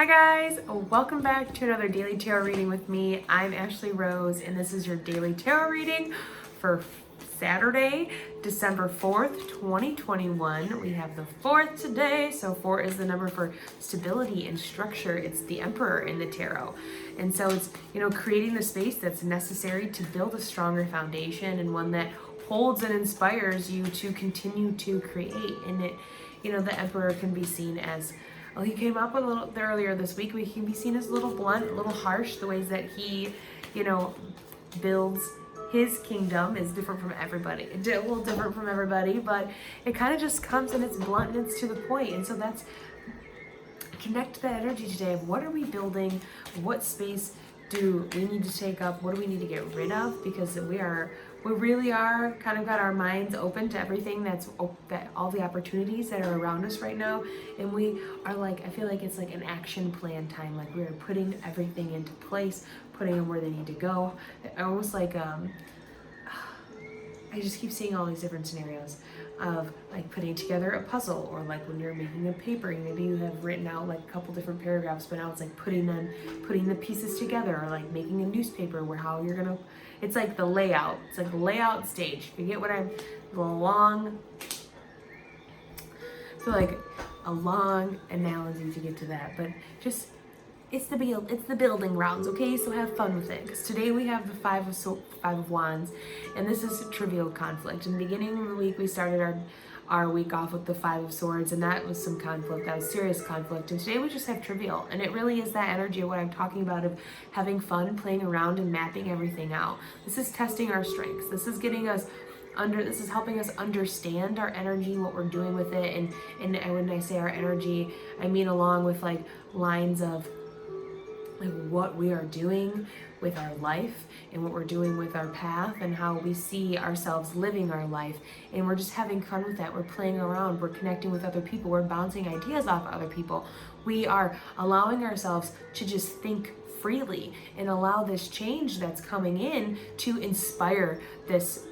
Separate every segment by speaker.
Speaker 1: Hi guys, welcome back to another daily tarot reading with me. I'm Ashley Rose and this is your daily tarot reading for Saturday, December 4th, 2021. We have the 4th today, so 4 is the number for stability and structure. It's the Emperor in the tarot. And so it's, creating the space that's necessary to build a stronger foundation and one that holds and inspires you to continue to create. And it, the Emperor can be seen as, well, he came up a little earlier this week. We can be seen as a little blunt, a little harsh. The ways that he, builds his kingdom is different from everybody. A little different from everybody, but it kind of just comes and it's blunt and it's to the point. And so that's, connect to that energy today of what are we building? What space do we need to take up? What do we need to get rid of? Because we really are kind of got our minds open to everything that all the opportunities that are around us right now. And we are like, I feel like it's like an action plan time. Like we're putting everything into place, putting them where they need to go. Almost like, I just keep seeing all these different scenarios of like putting together a puzzle, or like when you're making a paper, maybe you have written out like a couple different paragraphs, but now it's like putting the pieces together, or like making a newspaper where how you're gonna, it's like the layout. It's like the layout stage. You get what I feel like a long analogy to get to that, but just it's the building grounds, okay? So have fun with it. Because today we have the Five of Wands, and this is trivial conflict. In the beginning of the week, we started our week off with the Five of Swords, and that was some conflict. That was serious conflict. And today we just have trivial, and it really is that energy of what I'm talking about, of having fun, playing around, and mapping everything out. This is testing our strengths. This is getting us this is helping us understand our energy, what we're doing with it, and when I say our energy, I mean along with like lines of like what we are doing with our life and what we're doing with our path and how we see ourselves living our life. And we're just having fun with that. We're playing around. We're connecting with other people. We're bouncing ideas off other people. We are allowing ourselves to just think freely and allow this change that's coming in to inspire this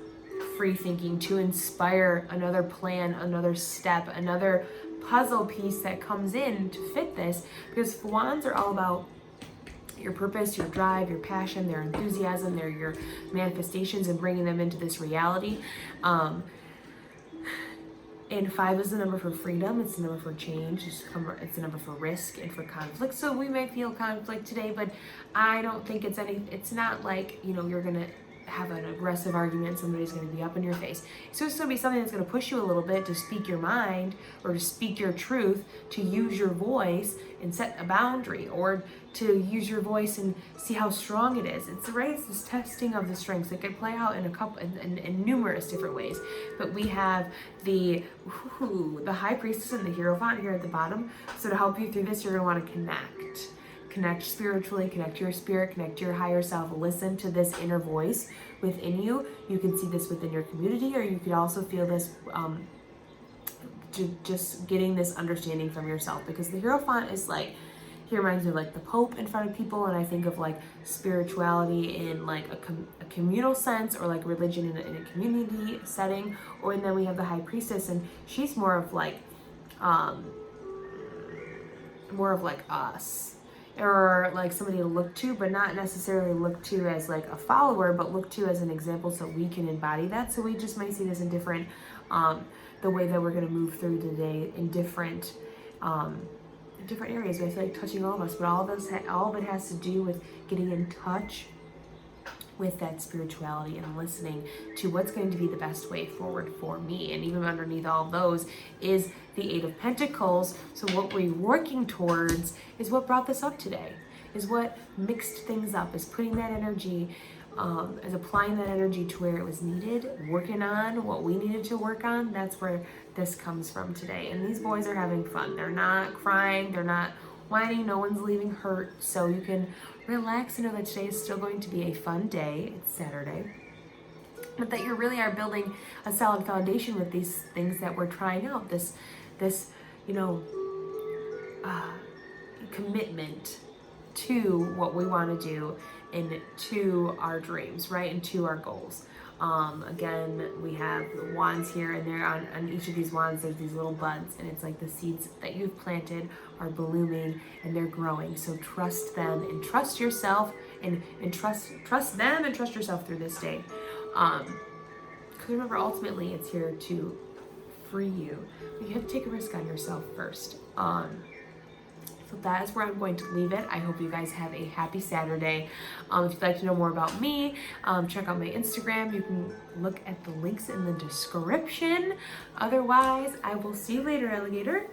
Speaker 1: free thinking, to inspire another plan, another step, another puzzle piece that comes in to fit this. Because wands are all about your purpose, your drive, your passion, their enthusiasm, they're your manifestations and bringing them into this reality. And 5 is the number for freedom. It's the number for change. It's the number for risk and for conflict. So we might feel conflict today, but I don't think it's not like, you're going to have an aggressive argument, somebody's going to be up in your face. So it's going to be something that's going to push you a little bit to speak your mind, or to speak your truth, to use your voice and set a boundary, or to use your voice and see how strong it is. It's this testing of the strengths. It could play out in numerous different ways. But we have the High Priestess and the Hierophant here at the bottom. So to help you through this, you're going to want to connect spiritually, connect to your spirit, connect to your higher self, listen to this inner voice within you. You can see this within your community, or you could also feel this just getting this understanding from yourself, because the Hierophant is like, he reminds me of like the Pope in front of people, and I think of like spirituality in like a communal sense, or like religion in a community setting. And then we have the High Priestess, and she's more of like us, or like somebody to look to, but not necessarily look to as like a follower, but look to as an example so we can embody that. So we just might see this in different, the way that we're going to move through today in different areas. I feel like touching all of us, but all of it has to do with getting in touch with that spirituality and listening to what's going to be the best way forward for me. And even underneath all of those is the Eight of Pentacles. So what we're working towards is what brought this up today, is what mixed things up, is putting that energy, is applying that energy to where it was needed, working on what we needed to work on. That's where this comes from today. And these boys are having fun. They're not crying, they're not whining, no one's leaving hurt. So you can relax and know that today is still going to be a fun day. It's Saturday. But that you really are building a solid foundation with these things that we're trying out. This commitment to what we want to do and to our dreams, right? And to our goals. Again, we have the wands here, and there on each of these wands there's these little buds, and it's like the seeds that you've planted are blooming and they're growing. So trust them and trust yourself, and trust them and trust yourself through this day. Because remember, ultimately it's here to free you. But you have to take a risk on yourself first. So that is where I'm going to leave it. I hope you guys have a happy Saturday. If you'd like to know more about me, check out my Instagram. You can look at the links in the description. Otherwise, I will see you later, alligator.